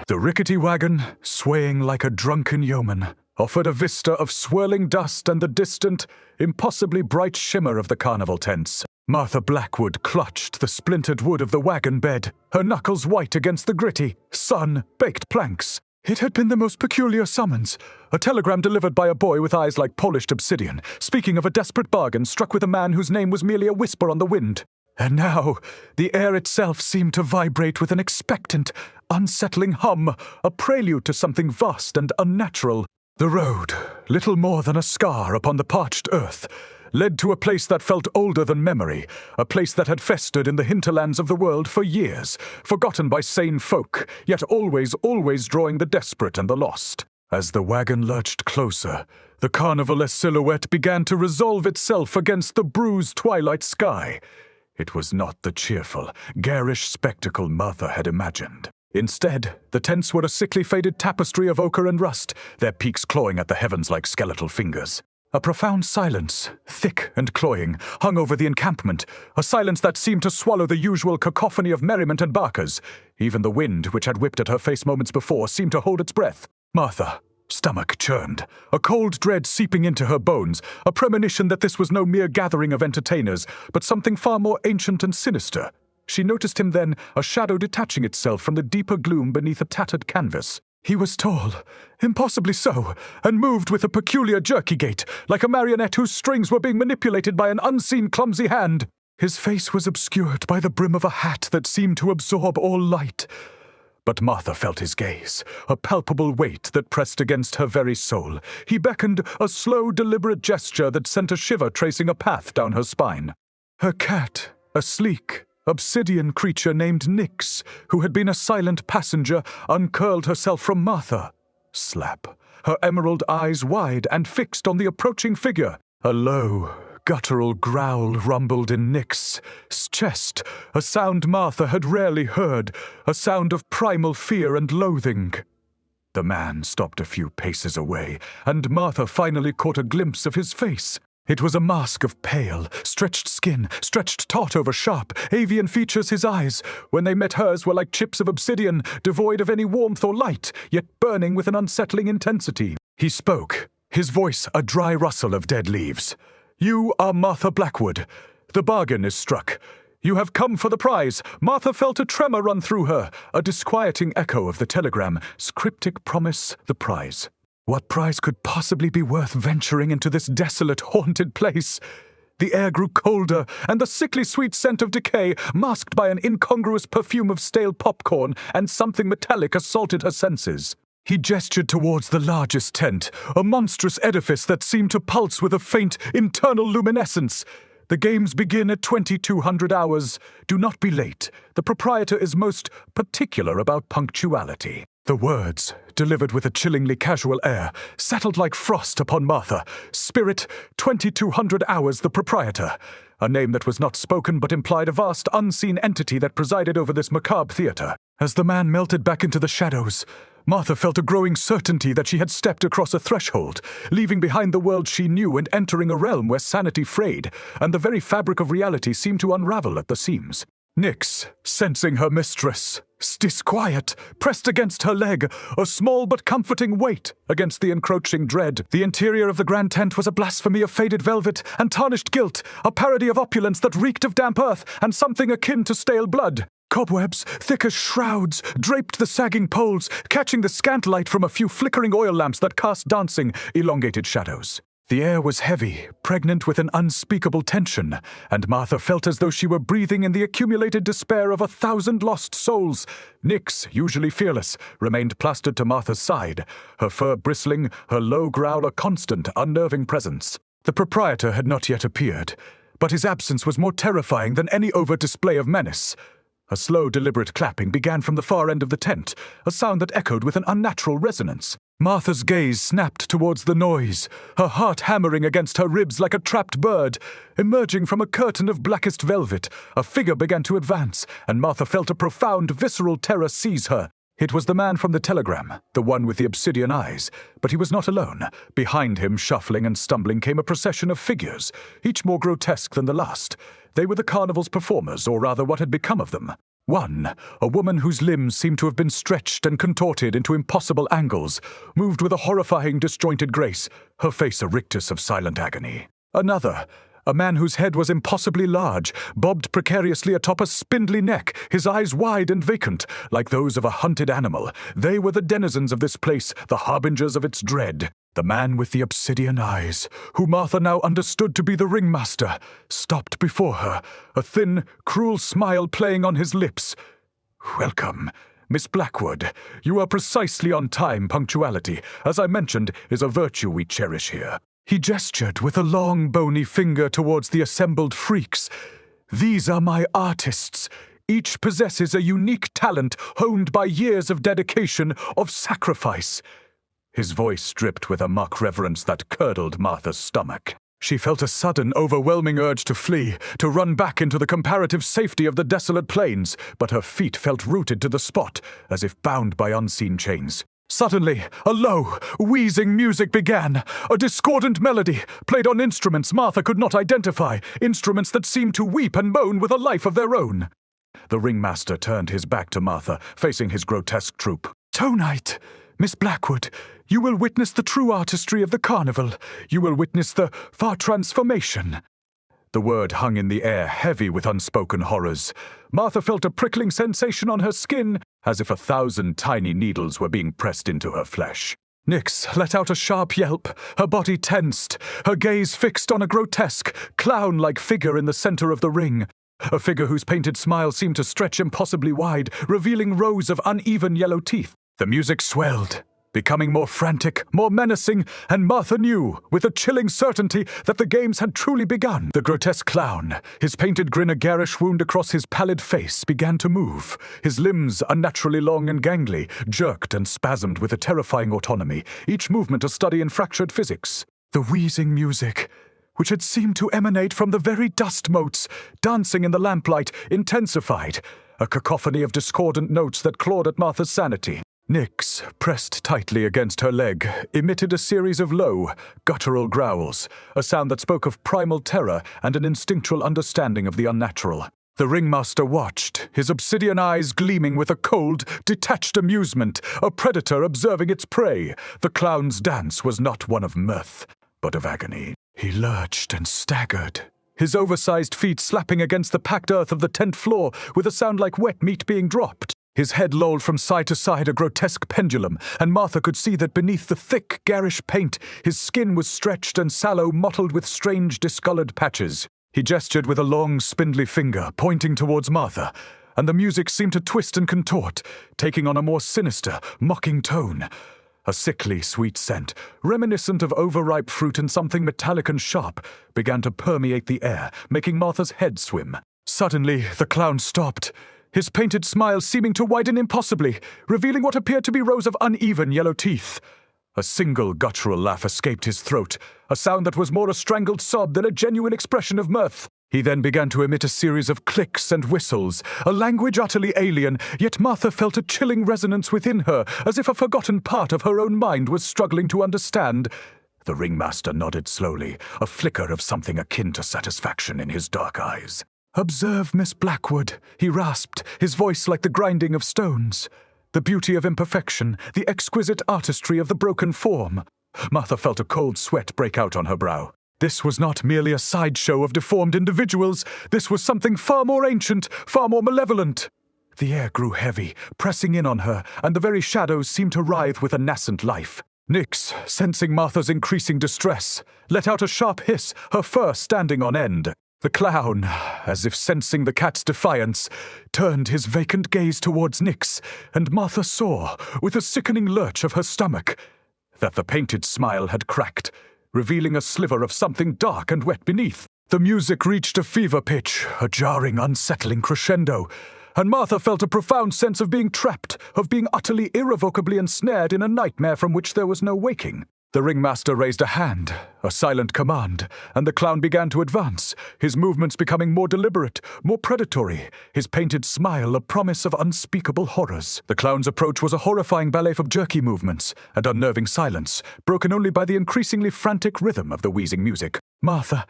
The rickety wagon, swaying like a drunken yeoman, offered a vista of swirling dust and the distant, impossibly bright shimmer of the carnival tents. Martha Blackwood clutched the splintered wood of the wagon bed, her knuckles white against the gritty, sun-baked planks. It had been the most peculiar summons, a telegram delivered by a boy with eyes like polished obsidian, speaking of a desperate bargain struck with a man whose name was merely a whisper on the wind. And now, the air itself seemed to vibrate with an expectant, unsettling hum, a prelude to something vast and unnatural. The road, little more than a scar upon the parched earth, led to a place that felt older than memory, a place that had festered in the hinterlands of the world for years, forgotten by sane folk, yet always drawing the desperate and the lost. As the wagon lurched closer, the carnivalesque silhouette began to resolve itself against the bruised twilight sky. It was not the cheerful, garish spectacle Martha had imagined. Instead, the tents were a sickly faded tapestry of ochre and rust, their peaks clawing at the heavens like skeletal fingers. A profound silence, thick and cloying, hung over the encampment, a silence that seemed to swallow the usual cacophony of merriment and barkers. Even the wind, which had whipped at her face moments before, seemed to hold its breath. Martha, stomach churned, a cold dread seeping into her bones, a premonition that this was no mere gathering of entertainers, but something far more ancient and sinister. She noticed him then, a shadow detaching itself from the deeper gloom beneath a tattered canvas. He was tall, impossibly so, and moved with a peculiar jerky gait, like a marionette whose strings were being manipulated by an unseen clumsy hand. His face was obscured by the brim of a hat that seemed to absorb all light. But Martha felt his gaze, a palpable weight that pressed against her very soul. He beckoned, a slow, deliberate gesture that sent a shiver tracing a path down her spine. Her cat, a sleek, obsidian creature named Nyx, who had been a silent passenger, uncurled herself from Martha. Slap, her emerald eyes wide and fixed on the approaching figure. A low, guttural growl rumbled in Nyx's chest, a sound Martha had rarely heard, a sound of primal fear and loathing. The man stopped a few paces away, and Martha finally caught a glimpse of his face. It was a mask of pale, stretched skin, stretched taut over sharp, avian features. His eyes, when they met hers, were like chips of obsidian, devoid of any warmth or light, yet burning with an unsettling intensity. He spoke, his voice a dry rustle of dead leaves. "You are Martha Blackwood. The bargain is struck. You have come for the prize." Martha felt a tremor run through her, a disquieting echo of the telegram's cryptic promise, the prize. What prize could possibly be worth venturing into this desolate, haunted place? The air grew colder, and the sickly sweet scent of decay, masked by an incongruous perfume of stale popcorn and something metallic, assaulted her senses. He gestured towards the largest tent, a monstrous edifice that seemed to pulse with a faint, internal luminescence. "The games begin at 2200 hours. Do not be late. The proprietor is most particular about punctuality." The words, delivered with a chillingly casual air, settled like frost upon Martha. Spirit, 2200 hours, the proprietor. A name that was not spoken but implied a vast, unseen entity that presided over this macabre theater. As the man melted back into the shadows, Martha felt a growing certainty that she had stepped across a threshold, leaving behind the world she knew and entering a realm where sanity frayed, and the very fabric of reality seemed to unravel at the seams. Nyx, sensing her mistress, disquiet, pressed against her leg, a small but comforting weight against the encroaching dread. The interior of the grand tent was a blasphemy of faded velvet and tarnished gilt, a parody of opulence that reeked of damp earth and something akin to stale blood. Cobwebs, thick as shrouds, draped the sagging poles, catching the scant light from a few flickering oil lamps that cast dancing, elongated shadows. The air was heavy, pregnant with an unspeakable tension, and Martha felt as though she were breathing in the accumulated despair of 1,000 lost souls. Nyx, usually fearless, remained plastered to Martha's side, her fur bristling, her low growl a constant, unnerving presence. The proprietor had not yet appeared, but his absence was more terrifying than any overt display of menace. A slow, deliberate clapping began from the far end of the tent, a sound that echoed with an unnatural resonance. Martha's gaze snapped towards the noise, her heart hammering against her ribs like a trapped bird. Emerging from a curtain of blackest velvet, a figure began to advance, and Martha felt a profound, visceral terror seize her. It was the man from the telegram, the one with the obsidian eyes, but he was not alone. Behind him, shuffling and stumbling, came a procession of figures, each more grotesque than the last. They were the carnival's performers, or rather what had become of them. One, a woman whose limbs seemed to have been stretched and contorted into impossible angles, moved with a horrifying disjointed grace, her face a rictus of silent agony. Another, a man whose head was impossibly large, bobbed precariously atop a spindly neck, his eyes wide and vacant, like those of a hunted animal. They were the denizens of this place, the harbingers of its dread. The man with the obsidian eyes, who Martha now understood to be the ringmaster, stopped before her, a thin, cruel smile playing on his lips. "Welcome, Miss Blackwood. You are precisely on time. Punctuality, as I mentioned, is a virtue we cherish here." He gestured with a long, bony finger towards the assembled freaks. "These are my artists. Each possesses a unique talent honed by years of dedication, of sacrifice." His voice dripped with a mock reverence that curdled Martha's stomach. She felt a sudden, overwhelming urge to flee, to run back into the comparative safety of the desolate plains, but her feet felt rooted to the spot, as if bound by unseen chains. Suddenly, a low, wheezing music began, a discordant melody, played on instruments Martha could not identify, instruments that seemed to weep and moan with a life of their own. The ringmaster turned his back to Martha, facing his grotesque troupe. "Tonight, Miss Blackwood, you will witness the true artistry of the carnival. You will witness the far transformation." The word hung in the air, heavy with unspoken horrors. Martha felt a prickling sensation on her skin, as if 1,000 tiny needles were being pressed into her flesh. Nyx let out a sharp yelp, her body tensed, her gaze fixed on a grotesque, clown-like figure in the center of the ring. A figure whose painted smile seemed to stretch impossibly wide, revealing rows of uneven yellow teeth. The music swelled, becoming more frantic, more menacing, and Martha knew, with a chilling certainty, that the games had truly begun. The grotesque clown, his painted grin a garish wound across his pallid face, began to move. His limbs, unnaturally long and gangly, jerked and spasmed with a terrifying autonomy, each movement a study in fractured physics. The wheezing music, which had seemed to emanate from the very dust motes, dancing in the lamplight, intensified, a cacophony of discordant notes that clawed at Martha's sanity. Nyx, pressed tightly against her leg, emitted a series of low, guttural growls, a sound that spoke of primal terror and an instinctual understanding of the unnatural. The ringmaster watched, his obsidian eyes gleaming with a cold, detached amusement, a predator observing its prey. The clown's dance was not one of mirth, but of agony. He lurched and staggered, his oversized feet slapping against the packed earth of the tent floor with a sound like wet meat being dropped. His head lolled from side to side, a grotesque pendulum, and Martha could see that beneath the thick, garish paint, his skin was stretched and sallow, mottled with strange, discolored patches. He gestured with a long, spindly finger, pointing towards Martha, and the music seemed to twist and contort, taking on a more sinister, mocking tone. A sickly, sweet scent, reminiscent of overripe fruit and something metallic and sharp, began to permeate the air, making Martha's head swim. Suddenly, the clown stopped, his painted smile seeming to widen impossibly, revealing what appeared to be rows of uneven yellow teeth. A single guttural laugh escaped his throat, a sound that was more a strangled sob than a genuine expression of mirth. He then began to emit a series of clicks and whistles, a language utterly alien, yet Martha felt a chilling resonance within her, as if a forgotten part of her own mind was struggling to understand. The ringmaster nodded slowly, a flicker of something akin to satisfaction in his dark eyes. "Observe, Miss Blackwood," he rasped, his voice like the grinding of stones. "The beauty of imperfection, the exquisite artistry of the broken form." Martha felt a cold sweat break out on her brow. This was not merely a sideshow of deformed individuals. This was something far more ancient, far more malevolent. The air grew heavy, pressing in on her, and the very shadows seemed to writhe with a nascent life. Nyx, sensing Martha's increasing distress, let out a sharp hiss, her fur standing on end. The clown, as if sensing the cat's defiance, turned his vacant gaze towards Nyx, and Martha saw, with a sickening lurch of her stomach, that the painted smile had cracked, revealing a sliver of something dark and wet beneath. The music reached a fever pitch, a jarring, unsettling crescendo, and Martha felt a profound sense of being trapped, of being utterly irrevocably ensnared in a nightmare from which there was no waking. The ringmaster raised a hand, a silent command, and the clown began to advance, his movements becoming more deliberate, more predatory, his painted smile a promise of unspeakable horrors. The clown's approach was a horrifying ballet of jerky movements and unnerving silence, broken only by the increasingly frantic rhythm of the wheezing music. "Martha,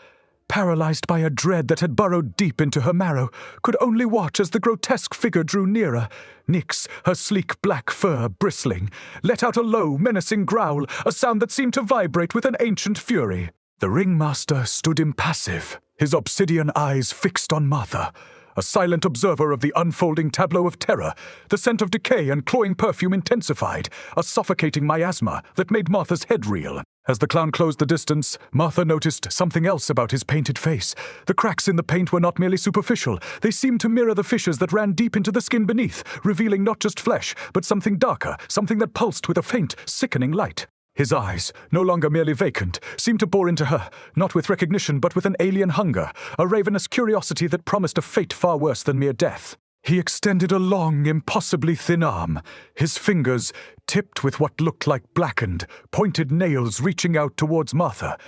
paralyzed by a dread that had burrowed deep into her marrow, could only watch as the grotesque figure drew nearer. Nyx, her sleek black fur bristling, let out a low, menacing growl, a sound that seemed to vibrate with an ancient fury. The ringmaster stood impassive, his obsidian eyes fixed on Martha, a silent observer of the unfolding tableau of terror. The scent of decay and cloying perfume intensified, a suffocating miasma that made Martha's head reel. As the clown closed the distance, Martha noticed something else about his painted face. The cracks in the paint were not merely superficial. They seemed to mirror the fissures that ran deep into the skin beneath, revealing not just flesh, but something darker, something that pulsed with a faint, sickening light. His eyes, no longer merely vacant, seemed to bore into her, not with recognition but with an alien hunger, a ravenous curiosity that promised a fate far worse than mere death. He extended a long, impossibly thin arm, his fingers tipped with what looked like blackened, pointed nails reaching out towards Martha.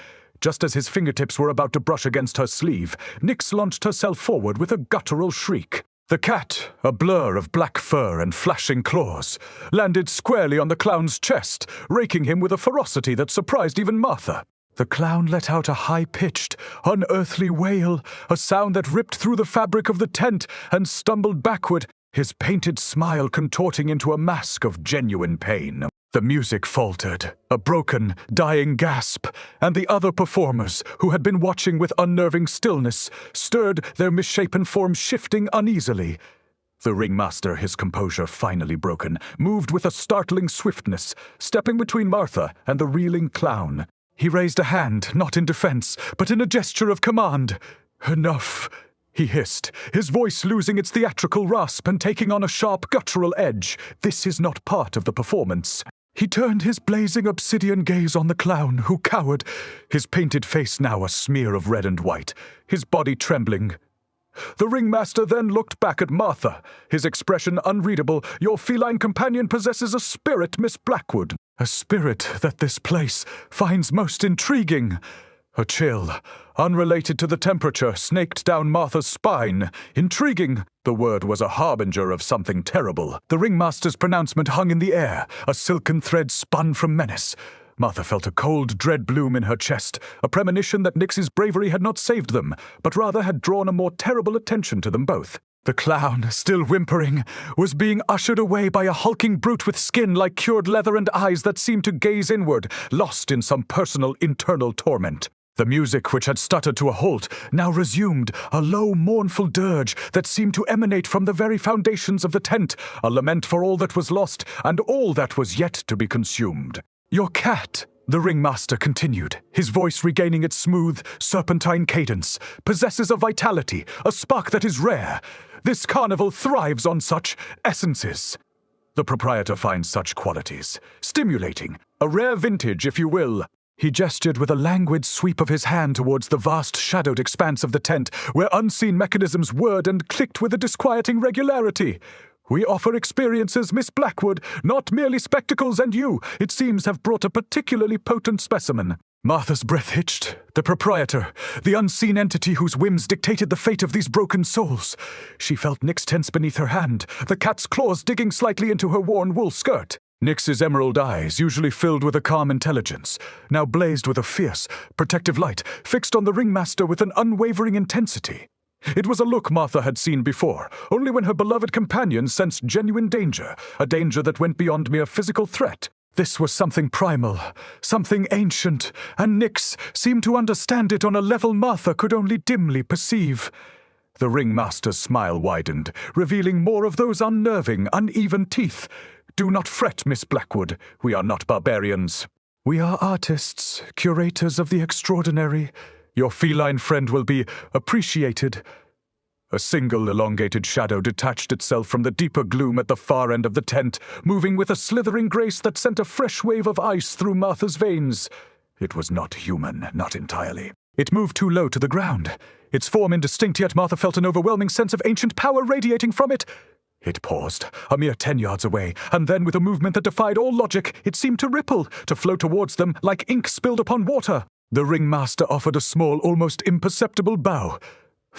Just as his fingertips were about to brush against her sleeve, Nyx launched herself forward with a guttural shriek. The cat, a blur of black fur and flashing claws, landed squarely on the clown's chest, raking him with a ferocity that surprised even Martha. The clown let out a high-pitched, unearthly wail, a sound that ripped through the fabric of the tent and stumbled backward, his painted smile contorting into a mask of genuine pain. The music faltered, a broken, dying gasp, and the other performers, who had been watching with unnerving stillness, stirred, their misshapen forms shifting uneasily. The ringmaster, his composure finally broken, moved with a startling swiftness, stepping between Martha and the reeling clown. He raised a hand, not in defense, but in a gesture of command. "Enough," he hissed, his voice losing its theatrical rasp and taking on a sharp guttural edge. "This is not part of the performance." He turned his blazing obsidian gaze on the clown, who cowered, his painted face now a smear of red and white, his body trembling. The ringmaster then looked back at Martha, his expression unreadable. "Your feline companion possesses a spirit, Miss Blackwood. A spirit that this place finds most intriguing." A chill, unrelated to the temperature, snaked down Martha's spine. Intriguing. The word was a harbinger of something terrible. The ringmaster's pronouncement hung in the air, a silken thread spun from menace. Martha felt a cold dread bloom in her chest, a premonition that Nyx's bravery had not saved them, but rather had drawn a more terrible attention to them both. The clown, still whimpering, was being ushered away by a hulking brute with skin like cured leather and eyes that seemed to gaze inward, lost in some personal internal torment. The music, which had stuttered to a halt, now resumed, a low, mournful dirge that seemed to emanate from the very foundations of the tent, a lament for all that was lost and all that was yet to be consumed. "Your cat," the ringmaster continued, his voice regaining its smooth, serpentine cadence, "possesses a vitality, a spark that is rare. This carnival thrives on such essences. The proprietor finds such qualities stimulating, a rare vintage, if you will." He gestured with a languid sweep of his hand towards the vast shadowed expanse of the tent, where unseen mechanisms whirred and clicked with a disquieting regularity. "We offer experiences, Miss Blackwood, not merely spectacles, and you, it seems, have brought a particularly potent specimen." Martha's breath hitched. The proprietor, the unseen entity whose whims dictated the fate of these broken souls. She felt Nyx tense beneath her hand, the cat's claws digging slightly into her worn wool skirt. Nyx's emerald eyes, usually filled with a calm intelligence, now blazed with a fierce, protective light, fixed on the ringmaster with an unwavering intensity. It was a look Martha had seen before, only when her beloved companion sensed genuine danger, a danger that went beyond mere physical threat. This was something primal, something ancient, and Nyx seemed to understand it on a level Martha could only dimly perceive. The ringmaster's smile widened, revealing more of those unnerving, uneven teeth. "Do not fret, Miss Blackwood. We are not barbarians. We are artists, curators of the extraordinary. Your feline friend will be appreciated." A single elongated shadow detached itself from the deeper gloom at the far end of the tent, moving with a slithering grace that sent a fresh wave of ice through Martha's veins. It was not human, not entirely. It moved too low to the ground. Its form indistinct, yet Martha felt an overwhelming sense of ancient power radiating from it. It paused, a mere 10 yards away, and then with a movement that defied all logic, it seemed to ripple, to flow towards them like ink spilled upon water. The ringmaster offered a small, almost imperceptible bow.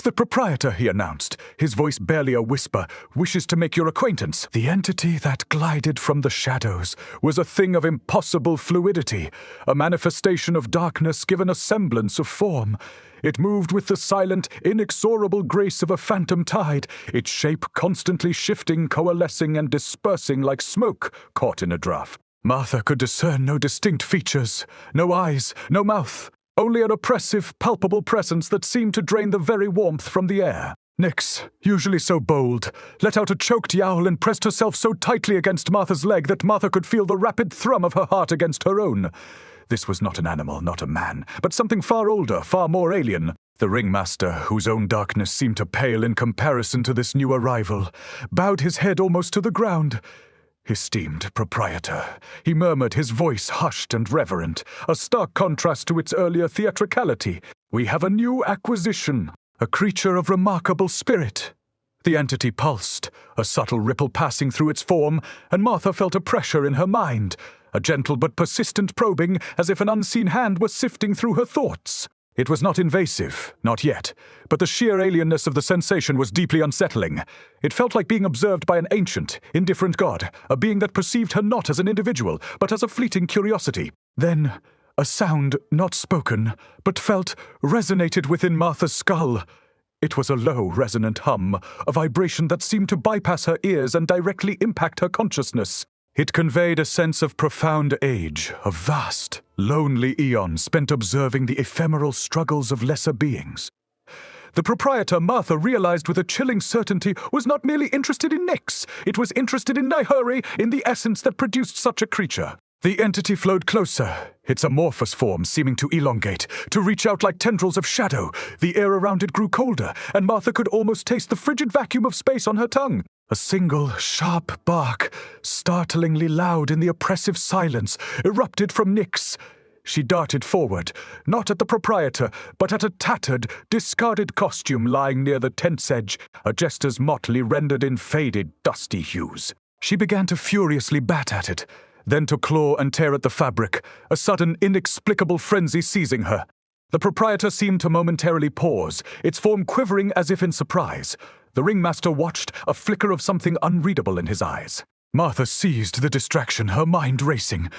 "The proprietor," he announced, his voice barely a whisper, "wishes to make your acquaintance." The entity that glided from the shadows was a thing of impossible fluidity, a manifestation of darkness given a semblance of form. It moved with the silent, inexorable grace of a phantom tide, its shape constantly shifting, coalescing, and dispersing like smoke caught in a draught. Martha could discern no distinct features, no eyes, no mouth. Only an oppressive, palpable presence that seemed to drain the very warmth from the air. Nyx, usually so bold, let out a choked yowl and pressed herself so tightly against Martha's leg that Martha could feel the rapid thrum of her heart against her own. This was not an animal, not a man, but something far older, far more alien. The ringmaster, whose own darkness seemed to pale in comparison to this new arrival, bowed his head almost to the ground. "Esteemed proprietor," he murmured, his voice hushed and reverent, a stark contrast to its earlier theatricality. "We have a new acquisition, a creature of remarkable spirit." The entity pulsed, a subtle ripple passing through its form, and Martha felt a pressure in her mind, a gentle but persistent probing, as if an unseen hand were sifting through her thoughts. It was not invasive, not yet, but the sheer alienness of the sensation was deeply unsettling. It felt like being observed by an ancient, indifferent god, a being that perceived her not as an individual, but as a fleeting curiosity. Then, a sound not spoken, but felt, resonated within Martha's skull. It was a low, resonant hum, a vibration that seemed to bypass her ears and directly impact her consciousness. It conveyed a sense of profound age, of vast, lonely eons spent observing the ephemeral struggles of lesser beings. The proprietor, Martha realized with a chilling certainty, was not merely interested in Nyx. It was interested in Nihuri, in the essence that produced such a creature. The entity flowed closer, its amorphous form seeming to elongate, to reach out like tendrils of shadow. The air around it grew colder, and Martha could almost taste the frigid vacuum of space on her tongue. A single, sharp bark, startlingly loud in the oppressive silence, erupted from Nyx. She darted forward, not at the proprietor, but at a tattered, discarded costume lying near the tent's edge, a jester's motley rendered in faded, dusty hues. She began to furiously bat at it, then to claw and tear at the fabric, a sudden, inexplicable frenzy seizing her. The proprietor seemed to momentarily pause, its form quivering as if in surprise. The ringmaster watched, a flicker of something unreadable in his eyes. Martha seized the distraction, her mind racing.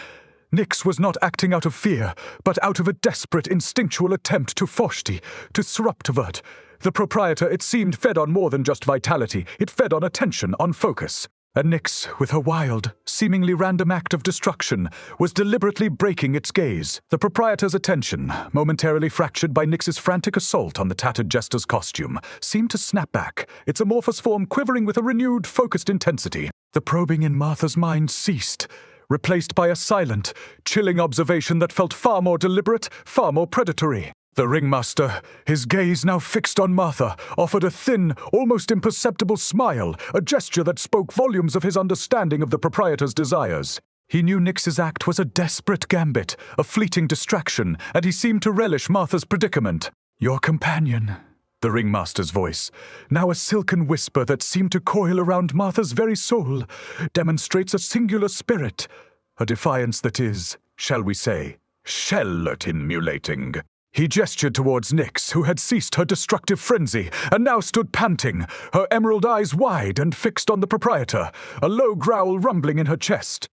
Nyx was not acting out of fear, but out of a desperate, instinctual attempt to forshti, to subvert. The proprietor, it seemed, fed on more than just vitality. It fed on attention, on focus. And Nyx, with her wild, seemingly random act of destruction, was deliberately breaking its gaze. The proprietor's attention, momentarily fractured by Nyx's frantic assault on the tattered jester's costume, seemed to snap back, its amorphous form quivering with a renewed, focused intensity. The probing in Martha's mind ceased, replaced by a silent, chilling observation that felt far more deliberate, far more predatory. The ringmaster, his gaze now fixed on Martha, offered a thin, almost imperceptible smile, a gesture that spoke volumes of his understanding of the proprietor's desires. He knew Nyx's act was a desperate gambit, a fleeting distraction, and he seemed to relish Martha's predicament. "Your companion," the ringmaster's voice, now a silken whisper that seemed to coil around Martha's very soul, demonstrates a singular spirit, a defiance that is, shall we say, shell-mulating. He gestured towards Nyx, who had ceased her destructive frenzy, and now stood panting, her emerald eyes wide and fixed on the proprietor, a low growl rumbling in her chest.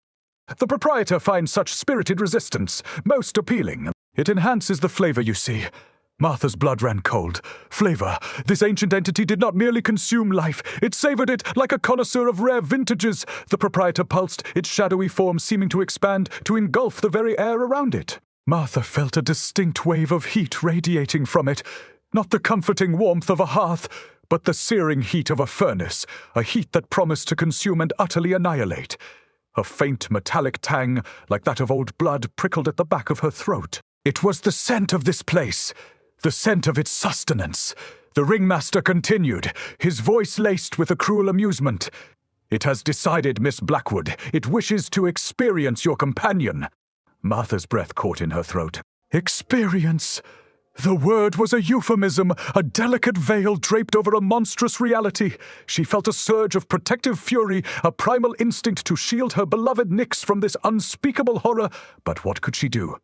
The proprietor finds such spirited resistance most appealing. It enhances the flavor, you see. Martha's blood ran cold. Flavor. This ancient entity did not merely consume life, it savored it like a connoisseur of rare vintages. The proprietor pulsed, its shadowy form seeming to expand, to engulf the very air around it. Martha felt a distinct wave of heat radiating from it, not the comforting warmth of a hearth, but the searing heat of a furnace, a heat that promised to consume and utterly annihilate. A faint metallic tang, like that of old blood, prickled at the back of her throat. It was the scent of this place, the scent of its sustenance. The ringmaster continued, his voice laced with a cruel amusement. "It has decided, Miss Blackwood. It wishes to experience your companion." Martha's breath caught in her throat. Experience! The word was a euphemism, a delicate veil draped over a monstrous reality. She felt a surge of protective fury, a primal instinct to shield her beloved Nyx from this unspeakable horror. But what could she do?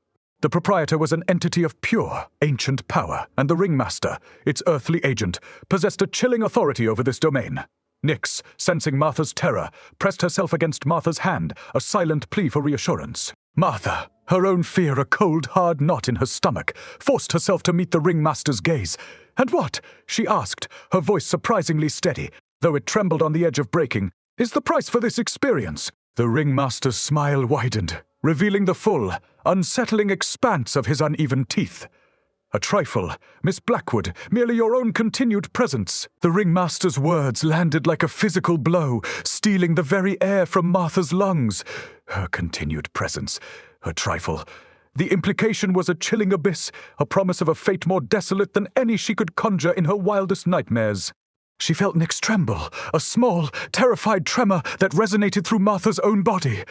The proprietor was an entity of pure, ancient power, and the ringmaster, its earthly agent, possessed a chilling authority over this domain. Nyx, sensing Martha's terror, pressed herself against Martha's hand, a silent plea for reassurance. Martha, her own fear a cold, hard knot in her stomach, forced herself to meet the ringmaster's gaze. "And what?" she asked, her voice surprisingly steady, though it trembled on the edge of breaking, "is the price for this experience?" The ringmaster's smile widened, revealing the full, unsettling expanse of his uneven teeth. "A trifle, Miss Blackwood, merely your own continued presence." The ringmaster's words landed like a physical blow, stealing the very air from Martha's lungs. Her continued presence, a trifle. The implication was a chilling abyss, a promise of a fate more desolate than any she could conjure in her wildest nightmares. She felt Nyx tremble, a small, terrified tremor that resonated through Martha's own body.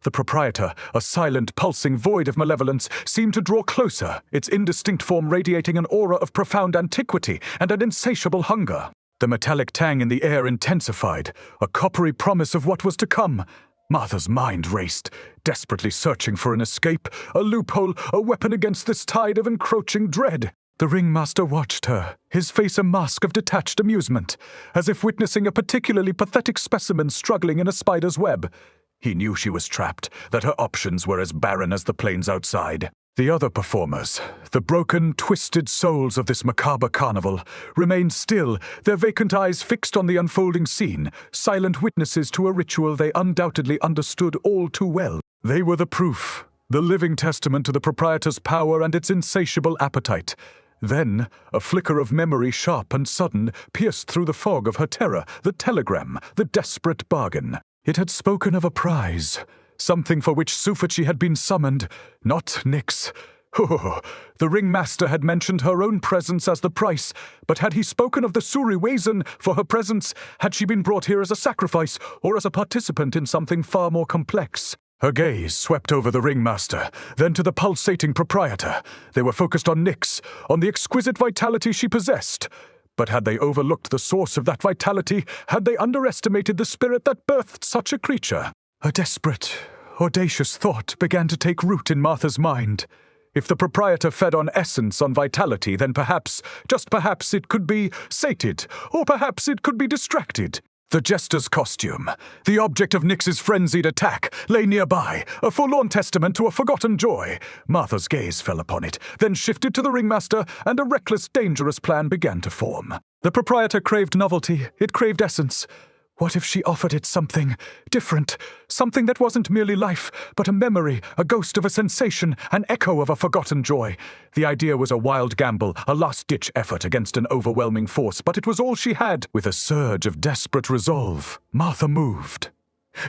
The proprietor, a silent, pulsing void of malevolence, seemed to draw closer, its indistinct form radiating an aura of profound antiquity and an insatiable hunger. The metallic tang in the air intensified, a coppery promise of what was to come. Martha's mind raced, desperately searching for an escape, a loophole, a weapon against this tide of encroaching dread. The ringmaster watched her, his face a mask of detached amusement, as if witnessing a particularly pathetic specimen struggling in a spider's web. He knew she was trapped, that her options were as barren as the plains outside. The other performers, the broken, twisted souls of this macabre carnival, remained still, their vacant eyes fixed on the unfolding scene, silent witnesses to a ritual they undoubtedly understood all too well. They were the proof, the living testament to the proprietor's power and its insatiable appetite. Then, a flicker of memory, sharp and sudden, pierced through the fog of her terror, the telegram, the desperate bargain. It had spoken of a prize, something for which Sufachi had been summoned, not Nyx. Oh, the ringmaster had mentioned her own presence as the price, but had he spoken of the Suriwezen for her presence? Had she been brought here as a sacrifice, or as a participant in something far more complex? Her gaze swept over the ringmaster, then to the pulsating proprietor. They were focused on Nyx, on the exquisite vitality she possessed. But had they overlooked the source of that vitality? Had they underestimated the spirit that birthed such a creature? A desperate, audacious thought began to take root in Martha's mind. If the proprietor fed on essence, on vitality, then perhaps, just perhaps, it could be sated, or perhaps it could be distracted. The jester's costume, the object of Nyx's frenzied attack, lay nearby, a forlorn testament to a forgotten joy. Martha's gaze fell upon it, then shifted to the ringmaster, and a reckless, dangerous plan began to form. The proprietor craved novelty, it craved essence. What if she offered it something different, something that wasn't merely life, but a memory, a ghost of a sensation, an echo of a forgotten joy? The idea was a wild gamble, a last-ditch effort against an overwhelming force, but it was all she had. With a surge of desperate resolve, Martha moved.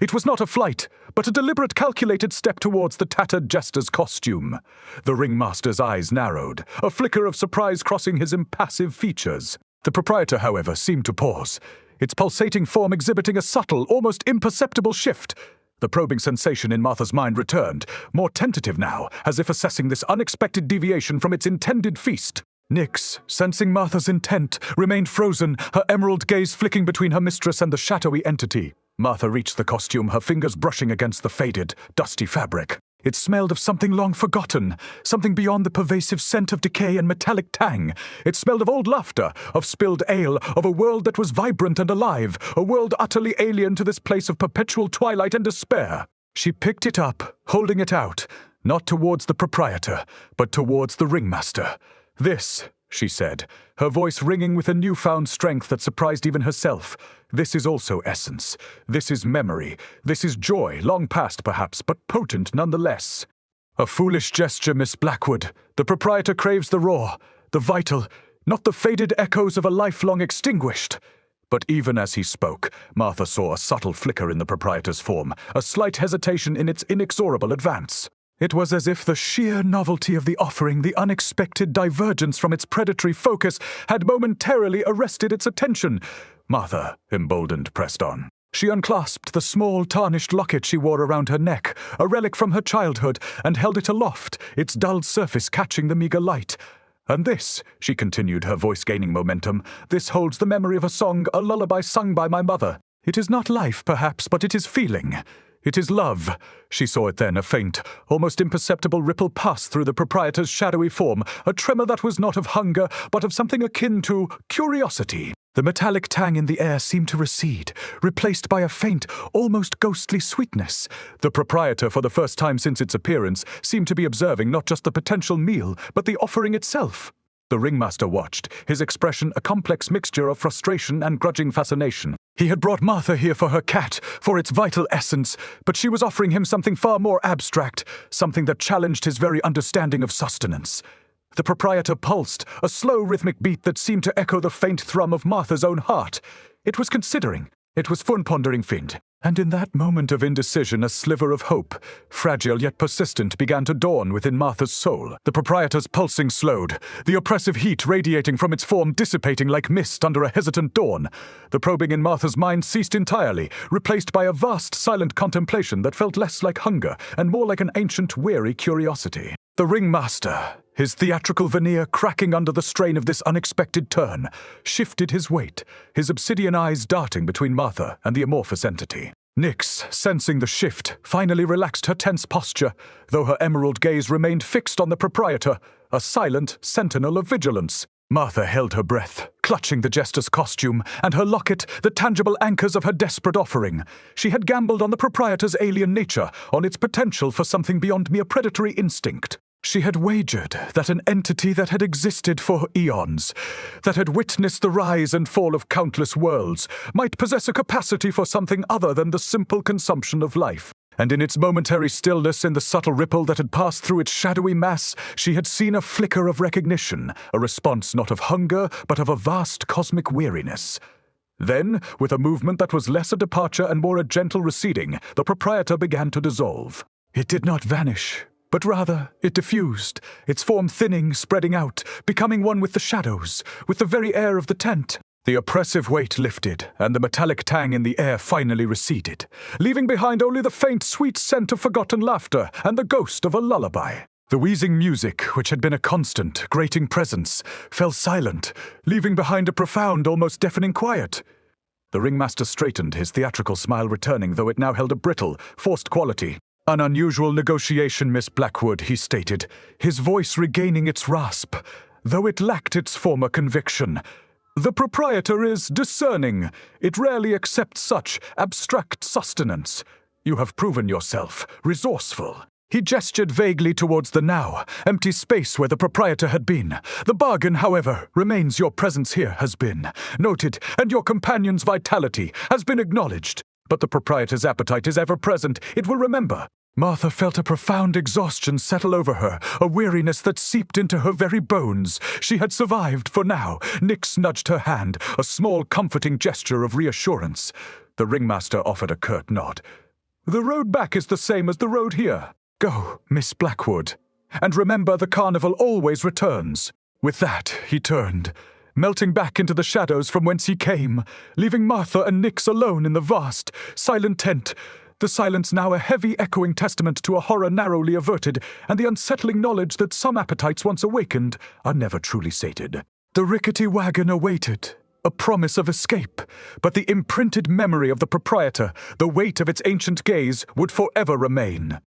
It was not a flight, but a deliberate, calculated step towards the tattered jester's costume. The ringmaster's eyes narrowed, a flicker of surprise crossing his impassive features. The proprietor, however, seemed to pause, its pulsating form exhibiting a subtle, almost imperceptible shift. The probing sensation in Martha's mind returned, more tentative now, as if assessing this unexpected deviation from its intended feast. Nyx, sensing Martha's intent, remained frozen, her emerald gaze flicking between her mistress and the shadowy entity. Martha reached the costume, her fingers brushing against the faded, dusty fabric. It smelled of something long forgotten, something beyond the pervasive scent of decay and metallic tang. It smelled of old laughter, of spilled ale, of a world that was vibrant and alive, a world utterly alien to this place of perpetual twilight and despair. She picked it up, holding it out, not towards the proprietor, but towards the ringmaster. "This," she said, her voice ringing with a newfound strength that surprised even herself. "This is also essence. This is memory. This is joy, long past perhaps, but potent nonetheless." "A foolish gesture, Miss Blackwood. The proprietor craves the raw, the vital, not the faded echoes of a life long extinguished." But even as he spoke, Martha saw a subtle flicker in the proprietor's form, a slight hesitation in its inexorable advance. It was as if the sheer novelty of the offering, the unexpected divergence from its predatory focus, had momentarily arrested its attention. Martha, emboldened, pressed on. She unclasped the small, tarnished locket she wore around her neck, a relic from her childhood, and held it aloft, its dulled surface catching the meager light. "And this," she continued, her voice gaining momentum, "this holds the memory of a song, a lullaby sung by my mother. It is not life, perhaps, but it is feeling. It is love. She saw it then, a faint, almost imperceptible ripple pass through the proprietor's shadowy form, a tremor that was not of hunger, but of something akin to curiosity. The metallic tang in the air seemed to recede, replaced by a faint, almost ghostly sweetness. The proprietor, for the first time since its appearance, seemed to be observing not just the potential meal, but the offering itself. The ringmaster watched, his expression a complex mixture of frustration and grudging fascination. He had brought Martha here for her cat, for its vital essence, but she was offering him something far more abstract, something that challenged his very understanding of sustenance. The proprietor pulsed, a slow rhythmic beat that seemed to echo the faint thrum of Martha's own heart. It was considering. It was pondering faint. And in that moment of indecision, a sliver of hope, fragile yet persistent, began to dawn within Martha's soul. The proprietor's pulsing slowed, the oppressive heat radiating from its form dissipating like mist under a hesitant dawn. The probing in Martha's mind ceased entirely, replaced by a vast, silent contemplation that felt less like hunger and more like an ancient, weary curiosity. The ringmaster, his theatrical veneer cracking under the strain of this unexpected turn, shifted his weight, his obsidian eyes darting between Martha and the amorphous entity. Nyx, sensing the shift, finally relaxed her tense posture, though her emerald gaze remained fixed on the proprietor, a silent sentinel of vigilance. Martha held her breath, clutching the jester's costume, and her locket, the tangible anchors of her desperate offering. She had gambled on the proprietor's alien nature, on its potential for something beyond mere predatory instinct. She had wagered that an entity that had existed for eons, that had witnessed the rise and fall of countless worlds, might possess a capacity for something other than the simple consumption of life. And in its momentary stillness, in the subtle ripple that had passed through its shadowy mass, she had seen a flicker of recognition, a response not of hunger, but of a vast cosmic weariness. Then, with a movement that was less a departure and more a gentle receding, the proprietor began to dissolve. It did not vanish, but rather it diffused, its form thinning, spreading out, becoming one with the shadows, with the very air of the tent. The oppressive weight lifted, and the metallic tang in the air finally receded, leaving behind only the faint, sweet scent of forgotten laughter and the ghost of a lullaby. The wheezing music, which had been a constant, grating presence, fell silent, leaving behind a profound, almost deafening quiet. The ringmaster straightened, his theatrical smile returning, though it now held a brittle, forced quality. "An unusual negotiation, Miss Blackwood," he stated, his voice regaining its rasp, though it lacked its former conviction. "The proprietor is discerning. It rarely accepts such abstract sustenance. You have proven yourself resourceful." He gestured vaguely towards the now empty space where the proprietor had been. "The bargain, however, remains. Your presence here has been noted, and your companion's vitality has been acknowledged. But the proprietor's appetite is ever present. It will remember." Martha felt a profound exhaustion settle over her, a weariness that seeped into her very bones. She had survived for now. Nyx nudged her hand, a small, comforting gesture of reassurance. The ringmaster offered a curt nod. "The road back is the same as the road here. Go, Miss Blackwood. And remember, the carnival always returns." With that, he turned, melting back into the shadows from whence he came, leaving Martha and Nyx alone in the vast, silent tent. The silence now a heavy, echoing testament to a horror narrowly averted, and the unsettling knowledge that some appetites once awakened are never truly sated. The rickety wagon awaited, a promise of escape, but the imprinted memory of the proprietor, the weight of its ancient gaze, would forever remain.